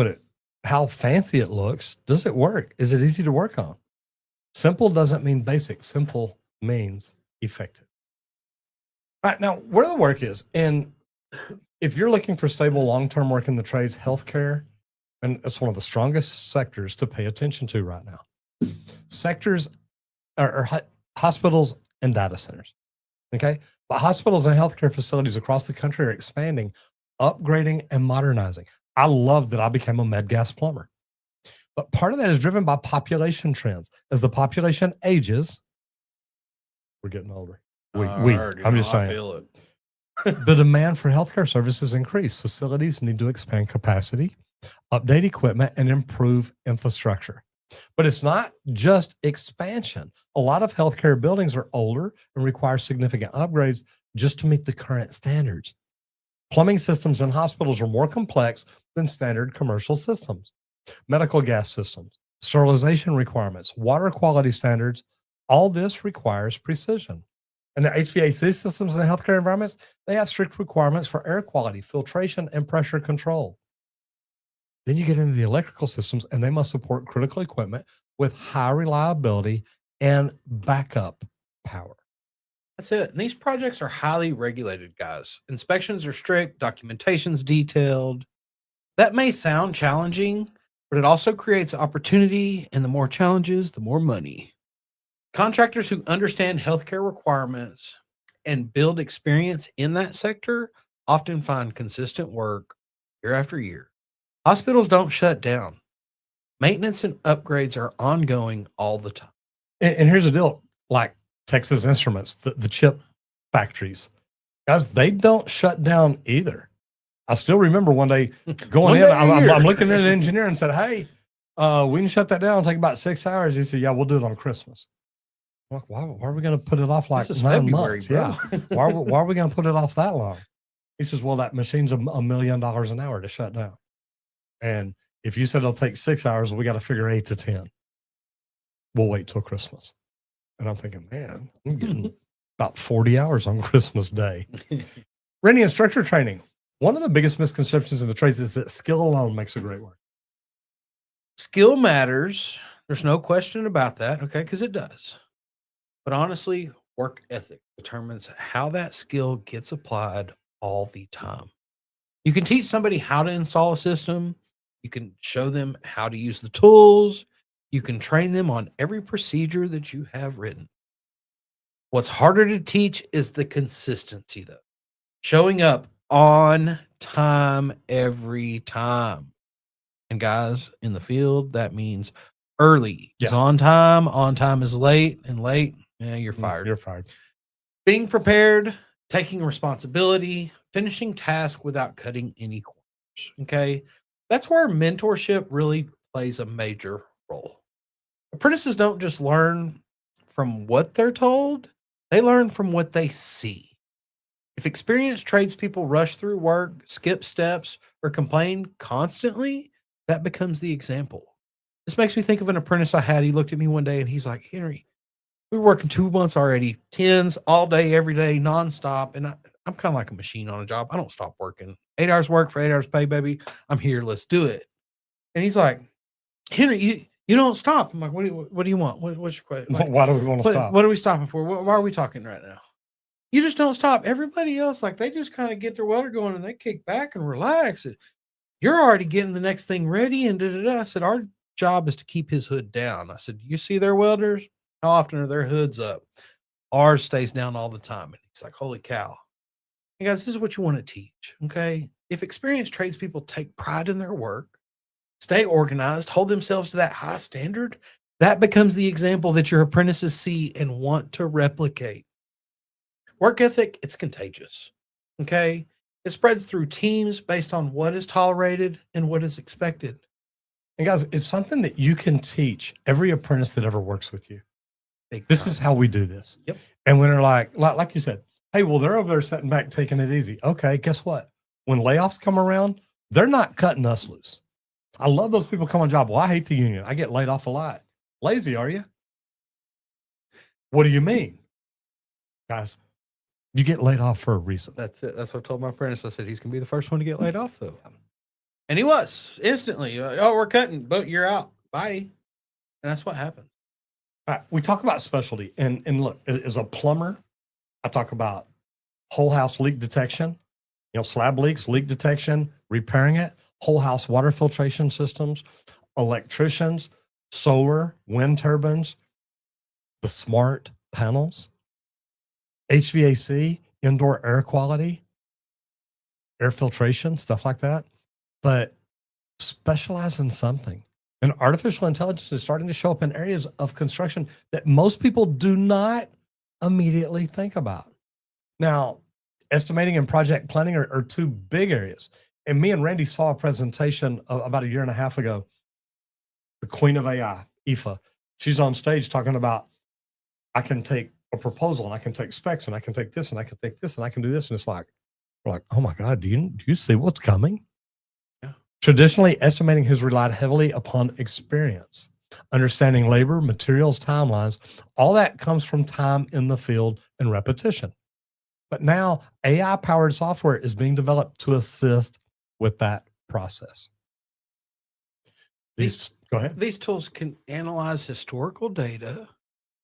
how fancy it looks. Does it work? Is it easy to work on? Simple doesn't mean basic. Simple means effective. All right, now where the work is, and if you're looking for stable long-term work in the trades, healthcare, and it's one of the strongest sectors to pay attention to right now. Sectors are hospitals and data centers. Okay. But hospitals and healthcare facilities across the country are expanding, upgrading, and modernizing. I love that I became a med gas plumber. But part of that is driven by population trends. As the population ages, we're getting older. I'm just saying. I feel it. The demand for healthcare services increase. Facilities need to expand capacity, update equipment, and improve infrastructure. But it's not just expansion. A lot of healthcare buildings are older and require significant upgrades just to meet the current standards. Plumbing systems in hospitals are more complex than standard commercial systems. Medical gas systems, sterilization requirements, water quality standards, all this requires precision. And the HVAC systems in healthcare environments, they have strict requirements for air quality, filtration, and pressure control. Then you get into the electrical systems, and they must support critical equipment with high reliability and backup power. That's it. And these projects are highly regulated, guys. Inspections are strict, documentation's detailed. That may sound challenging, but it also creates opportunity, and the more challenges, the more money. Contractors who understand healthcare requirements and build experience in that sector often find consistent work year after year. Hospitals don't shut down. Maintenance and upgrades are ongoing all the time. And here's the deal, like Texas Instruments, the chip factories, guys, they don't shut down either. I still remember one day going in, I'm looking at an engineer and said, hey, we can shut that down. It'll take about 6 hours. He said, yeah, we'll do it on Christmas. I'm like, why are we going to put it off like 9 February, months? bro. Yeah. Why are we going to put it off that long? He says, well, that machine's $1 million an hour to shut down. And if you said it'll take 6 hours, we got to figure 8 to 10. We'll wait till Christmas. And I'm thinking, man, I'm getting about 40 hours on Christmas Day. Randy, instructor training. One of the biggest misconceptions in the trades is that skill alone makes a great work. Skill matters. There's no question about that, okay, because it does. But honestly, work ethic determines how that skill gets applied all the time. You can teach somebody how to install a system. You can show them how to use the tools. You can train them on every procedure that you have written. What's harder to teach is the consistency, though. Showing up on time every time. And guys, in the field, that means early is on time is late, and late, yeah, you're fired. You're fired. Being prepared, taking responsibility, finishing task without cutting any corners. Okay. That's where mentorship really plays a major role. Apprentices don't just learn from what they're told, they learn from what they see. If experienced tradespeople rush through work, skip steps, or complain constantly, that becomes the example. This makes me think of an apprentice I had. He looked at me one day and he's like, Henry, we were working 2 months already, 10s all day, every day, nonstop. And I'm kind of like a machine on a job. I don't stop working. 8 hours work for 8 hours pay, baby. I'm here. Let's do it. And he's like, Henry, you don't stop. I'm like, what do you want? What's your question? Like, why do we want to stop? What are we stopping for? Why are we talking right now? You just don't stop. Everybody else, like, they just kind of get their welder going and they kick back and relax. You're already getting the next thing ready. And I said, our job is to keep his hood down. I said, you see their welders? How often are their hoods up? Ours stays down all the time. And he's like, holy cow. And guys, this is what you want to teach. Okay. If experienced tradespeople take pride in their work, stay organized, hold themselves to that high standard, that becomes the example that your apprentices see and want to replicate. Work ethic, it's contagious. Okay. It spreads through teams based on what is tolerated and what is expected. And guys, it's something that you can teach every apprentice that ever works with you. This is how we do this. Yep. And when they're like you said, hey, well, they're over there sitting back, taking it easy. Okay, guess what? When layoffs come around, they're not cutting us loose. I love those people come on job. Well, I hate the union. I get laid off a lot. Lazy, are you? What do you mean? Guys, you get laid off for a reason. That's it. That's what I told my apprentice. I said, he's going to be the first one to get laid off, though. And he was instantly. Oh, we're cutting, but you're out. Bye. And that's what happened. All right, we talk about specialty. And look, as a plumber, I talk about whole house leak detection, slab leaks, leak detection, repairing it, whole house water filtration systems, electricians, solar, wind turbines, the smart panels, HVAC, indoor air quality, air filtration, stuff like that. But specialize in something. And artificial intelligence is starting to show up in areas of construction that most people do not immediately think about. Now, estimating and project planning are two big areas. And me and Randy saw a presentation about a year and a half ago. The queen of AI, Aoife, she's on stage talking about, I can take a proposal and I can take specs and I can take this and I can take this and I can do this. And it's like, we're like, oh my God, do you see what's coming? Yeah. Traditionally, estimating has relied heavily upon experience, understanding labor, materials, timelines. All that comes from time in the field and repetition. But now AI-powered software is being developed to assist with that process. Go ahead. These tools can analyze historical data,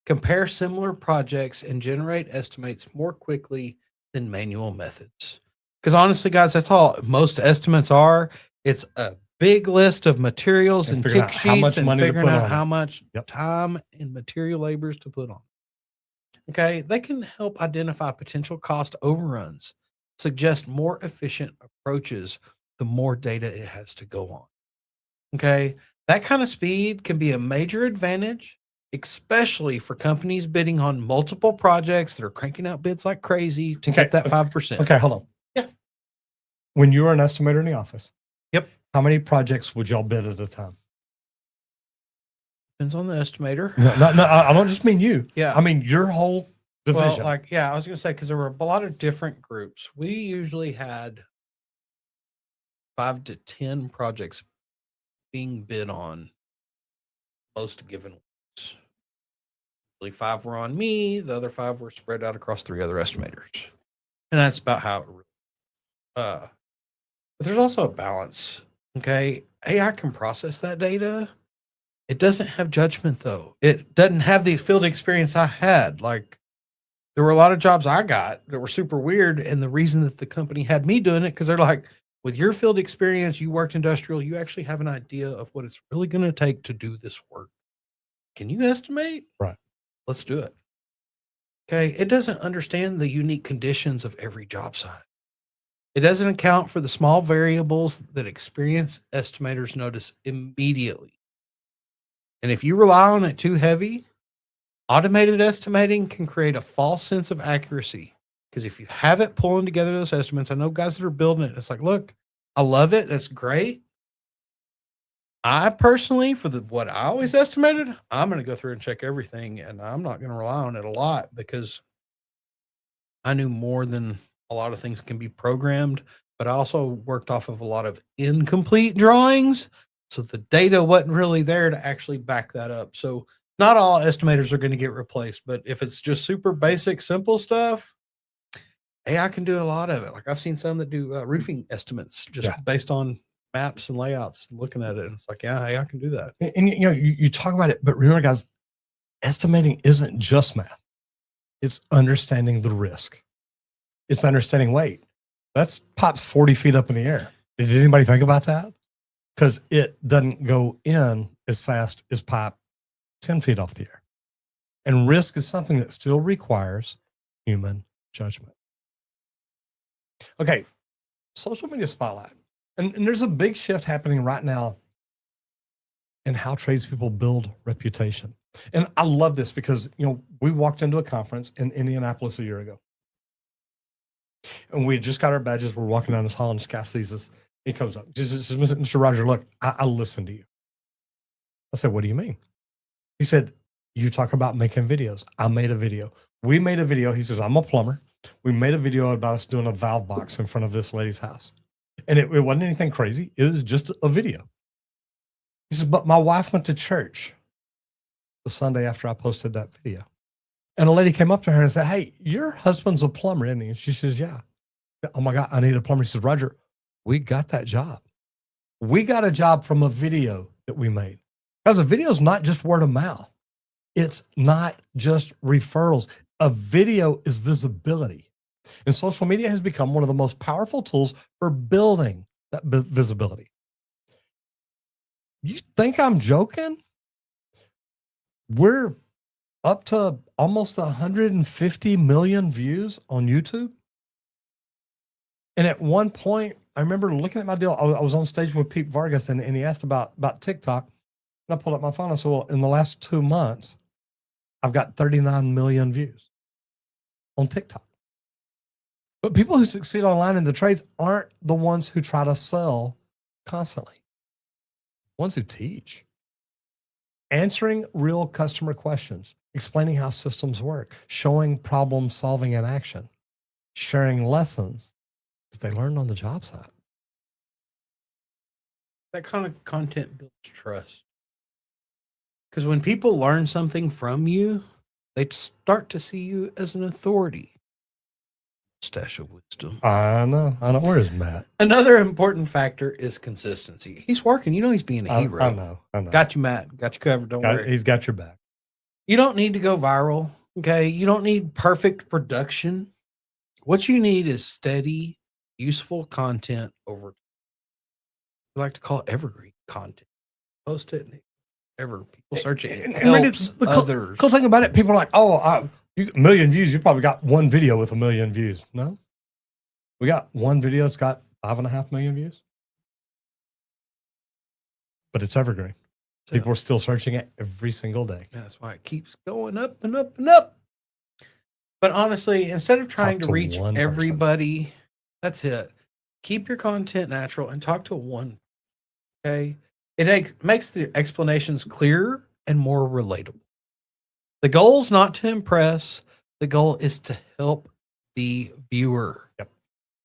compare similar projects, and generate estimates more quickly than manual methods. Because honestly, guys, that's all most estimates are. It's a big list of materials and tick sheets and figuring out how much time and material labors to put on. Okay, they can help identify potential cost overruns, suggest more efficient approaches the more data it has to go on. Okay, that kind of speed can be a major advantage, especially for companies bidding on multiple projects that are cranking out bids like crazy to get that 5%. Okay, hold on. Yeah. When you were an estimator in the office, yep, how many projects would y'all bid at a time? Depends on the estimator. No, I don't just mean you. Yeah. I mean your whole division. Well, I was going to say, because there were a lot of different groups. We usually had 5 to 10 projects being bid on most given weeks. Usually 5 were on me. The other 5 were spread out across 3 other estimators. And that's about how it but there's also a balance. Okay. AI can process that data. It doesn't have judgment, though. It doesn't have the field experience I had. Like, there were a lot of jobs I got that were super weird. And the reason that the company had me doing it, because they're like, with your field experience, you worked industrial, you actually have an idea of what it's really going to take to do this work. Can you estimate? Right. Let's do it. Okay. It doesn't understand the unique conditions of every job site. It doesn't account for the small variables that experienced estimators notice immediately. And if you rely on it too heavy, automated estimating can create a false sense of accuracy. Because if you have it pulling together those estimates, I know guys that are building it, it's like, look, I love it. That's great. I personally, for what I always estimated, I'm going to go through and check everything, and I'm not going to rely on it a lot because I knew more than a lot of things can be programmed, but I also worked off of a lot of incomplete drawings So the data wasn't really there to actually back that up. So not all estimators are going to get replaced, but if it's just super basic, simple stuff, AI can do a lot of it. Like I've seen some that do roofing estimates just based on maps and layouts, looking at it. And it's like, yeah, AI can do that. And you know, you talk about it, but remember, guys, estimating isn't just math. It's understanding the risk. It's understanding, wait, that's pops 40 feet up in the air. Did anybody think about that? Because it doesn't go in as fast as pipe 10 feet off the air. And risk is something that still requires human judgment. Okay, social media spotlight. And there's a big shift happening right now in how tradespeople build reputation. And I love this because, you know, we walked into a conference in Indianapolis a year ago. And we just got our badges. We're walking down this hall and this guy sees us. He comes up, just, Mr. Roger, look, I listened to you. I said, what do you mean? He said, you talk about making videos. I made a video. We made a video. He says, I'm a plumber. We made a video about us doing a valve box in front of this lady's house. And it wasn't anything crazy. It was just a video. He said, but my wife went to church the Sunday after I posted that video. And a lady came up to her and said, hey, your husband's a plumber, isn't he? And she says, yeah. Oh my God, I need a plumber. He says, Roger, we got that job. We got a job from a video that we made. Because a video is not just word of mouth. It's not just referrals. A video is visibility. And social media has become one of the most powerful tools for building that visibility. You think I'm joking? We're up to almost 150 million views on YouTube. And at one point, I remember looking at my deal. I was on stage with Pete Vargas and he asked about TikTok. And I pulled up my phone and said, well, in the last 2 months, I've got 39 million views on TikTok. But people who succeed online in the trades aren't the ones who try to sell constantly. Ones who teach. Answering real customer questions, explaining how systems work, showing problem solving in action, sharing lessons that they learned on the job site. That kind of content builds trust. Because when people learn something from you, they start to see you as an authority. Stash of wisdom. I know. Where is Matt? Another important factor is consistency. He's working. You know he's being a hero. I know. Got you, Matt. Got you covered. Don't worry. He's got your back. You don't need to go viral. Okay. You don't need perfect production. What you need is steady, useful content over. We like to call it evergreen content. Post it. Ever people search it. It helps others. Cool thing about it, people are like, oh, you 1 million views. You probably got one video with 1 million views. No, we got one video that's got 5.5 million views, but it's evergreen. People are still searching it every single day. That's why it keeps going up and up and up. But honestly, instead of trying to reach everybody, that's it. Keep your content natural and talk to one. Okay. It makes the explanations clearer and more relatable. The goal is not to impress. The goal is to help the viewer. Yep.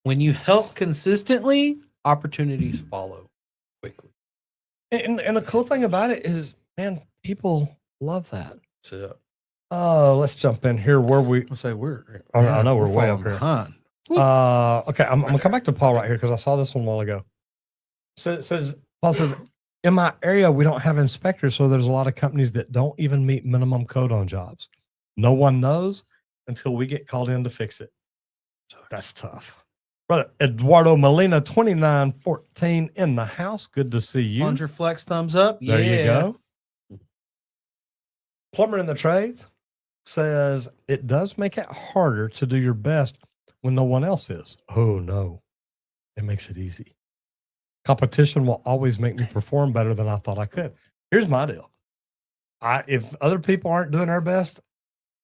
When you help consistently, opportunities follow quickly. And the cool thing about it is, man, people love that. That's it. Let's jump in here where we. I'll say I know we're way up here. Behind. Okay, I'm gonna come back to Paul right here because I saw this one a while ago. So it says, Paul says, in my area, we don't have inspectors, so there's a lot of companies that don't even meet minimum code on jobs. No one knows until we get called in to fix it. That's tough. Brother Eduardo Molina, 2914 in the house. Good to see you. Plunger flex thumbs up. There you go. Plumber in the trades says it does make it harder to do your best when no one else is. Oh, no. It makes it easy. Competition will always make me perform better than I thought I could. Here's my deal. If other people aren't doing their best,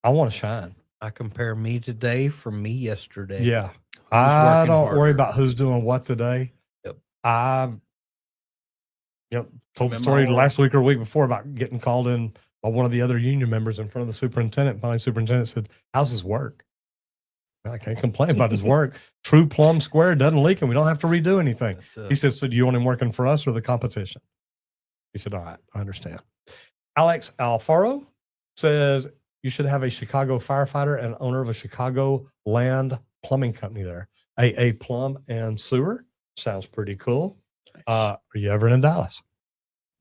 I want to shine. I compare me today from me yesterday. Yeah. I don't worry about who's doing what today. Yep. I told the story last week or a week before about getting called in by one of the other union members in front of the superintendent. Finally, the superintendent said, how's his work? I can't complain about his work. True plumb square, doesn't leak, and we don't have to redo anything. He says, so do you want him working for us or the competition? He said, all right, I understand. Alex Alfaro says you should have a Chicago firefighter and owner of a Chicago land plumbing company there. AA Plumb and Sewer. Sounds pretty cool. Are you ever in Dallas?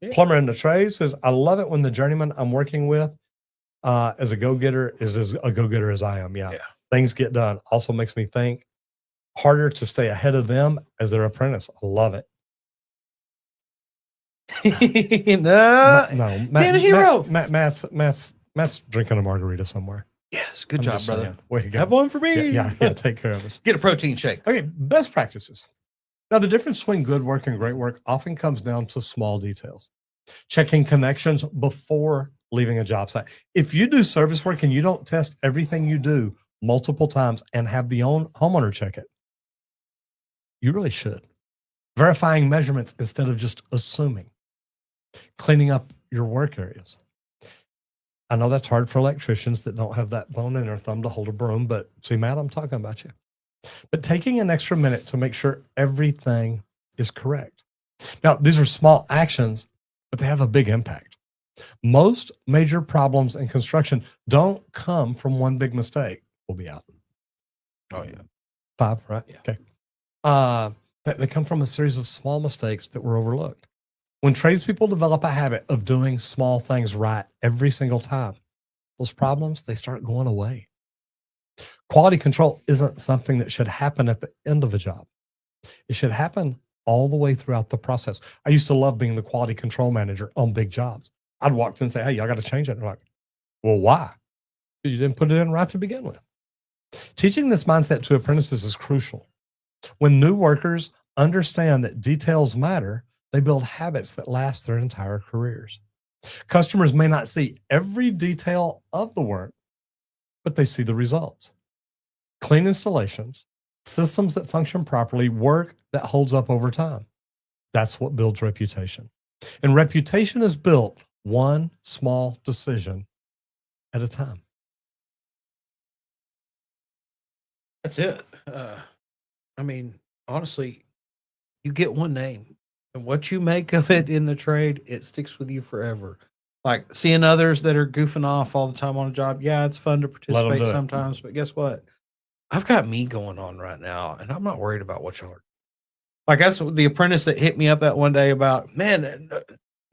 Yeah. Plumber in the Trade says, I love it when the journeyman I'm working with as a go-getter is as a go-getter as I am. Yeah. Things get done. Also makes me think harder to stay ahead of them as their apprentice. I love it. No, man, a hero. Matt's drinking a margarita somewhere. Yes, good job, brother. Saying. Way to go. Have one for me. Yeah, take care of us. Get a protein shake. Okay, best practices. Now, the difference between good work and great work often comes down to small details. Checking connections before leaving a job site. If you do service work and you don't test everything you do multiple times and have the homeowner check it, you really should. Verifying measurements instead of just assuming. Cleaning up your work areas. I know that's hard for electricians that don't have that bone in their thumb to hold a broom, but see, Matt, I'm talking about you. But taking an extra minute to make sure everything is correct. Now, these are small actions, but they have a big impact. Most major problems in construction don't come from one big mistake. We'll be out. Oh, yeah. 5, right? Yeah. Okay. They come from a series of small mistakes that were overlooked. When tradespeople develop a habit of doing small things right every single time, those problems, they start going away. Quality control isn't something that should happen at the end of a job. It should happen all the way throughout the process. I used to love being the quality control manager on big jobs. I'd walk in and say, hey, y'all got to change it. And I'm like, well, why? Because you didn't put it in right to begin with. Teaching this mindset to apprentices is crucial. When new workers understand that details matter, they build habits that last their entire careers. Customers may not see every detail of the work, but they see the results. Clean installations, systems that function properly, work that holds up over time. That's what builds reputation. And reputation is built one small decision at a time. That's it. I mean, honestly, you get one name, and what you make of it in the trade, it sticks with you forever. Like seeing others that are goofing off all the time on a job. Yeah, it's fun to participate sometimes, but guess what? I've got me going on right now, and I'm not worried about what y'all are. Like that's the apprentice that hit me up that one day about, man,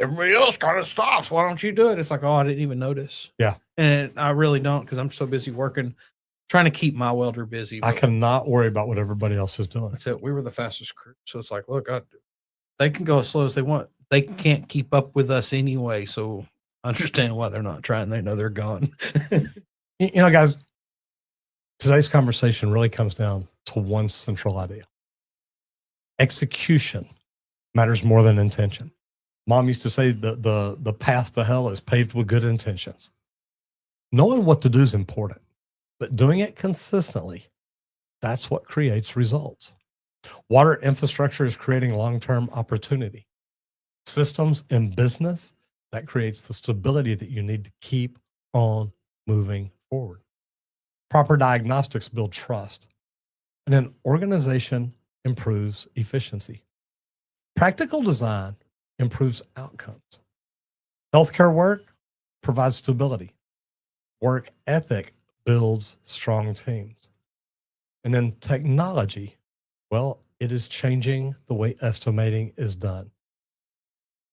everybody else kind of stops. Why don't you do it? It's like, oh, I didn't even notice. Yeah. And I really don't, because I'm so busy working, trying to keep my welder busy. I cannot worry about what everybody else is doing. That's it. We were the fastest crew. So it's like, look, they can go as slow as they want. They can't keep up with us anyway. So I understand why they're not trying. They know they're gone. You know, guys, today's conversation really comes down to one central idea. Execution matters more than intention. Mom used to say the path to hell is paved with good intentions. Knowing what to do is important, but doing it consistently, that's what creates results. Water infrastructure is creating long-term opportunity. Systems in business, that creates the stability that you need to keep on moving forward. Proper diagnostics build trust, and an organization improves efficiency. Practical design improves outcomes. Healthcare work provides stability. Work ethic builds strong teams. And then technology, well, it is changing the way estimating is done.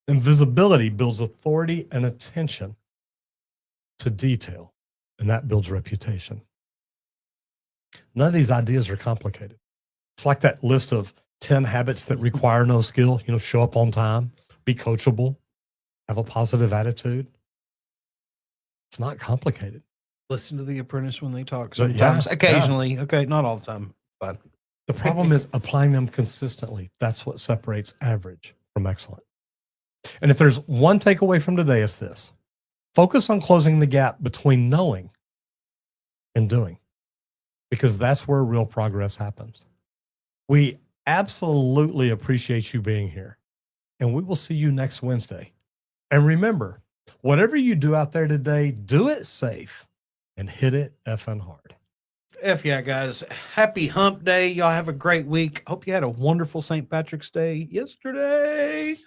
And visibility builds authority and attention to detail, and that builds reputation. None of these ideas are complicated. It's like that list of 10 habits that require no skill. You know, show up on time, be coachable, have a positive attitude. It's not complicated. Listen to The Apprentice when they talk sometimes, occasionally. Yeah. Okay, not all the time. Fine. The problem is applying them consistently. That's what separates average from excellent. And if there's one takeaway from today, it's this. Focus on closing the gap between knowing and doing, because that's where real progress happens. We absolutely appreciate you being here, and we will see you next Wednesday. And remember, whatever you do out there today, do it safe and hit it effing hard. F yeah, guys. Happy hump day. Y'all have a great week. Hope you had a wonderful St. Patrick's Day yesterday.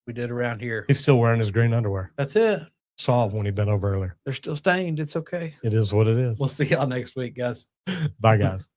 we did around here. He's still wearing his green underwear. That's it. Saw him when he bent over earlier. They're still stained. It's okay. It is what it is. We'll see y'all next week, guys. Bye, guys.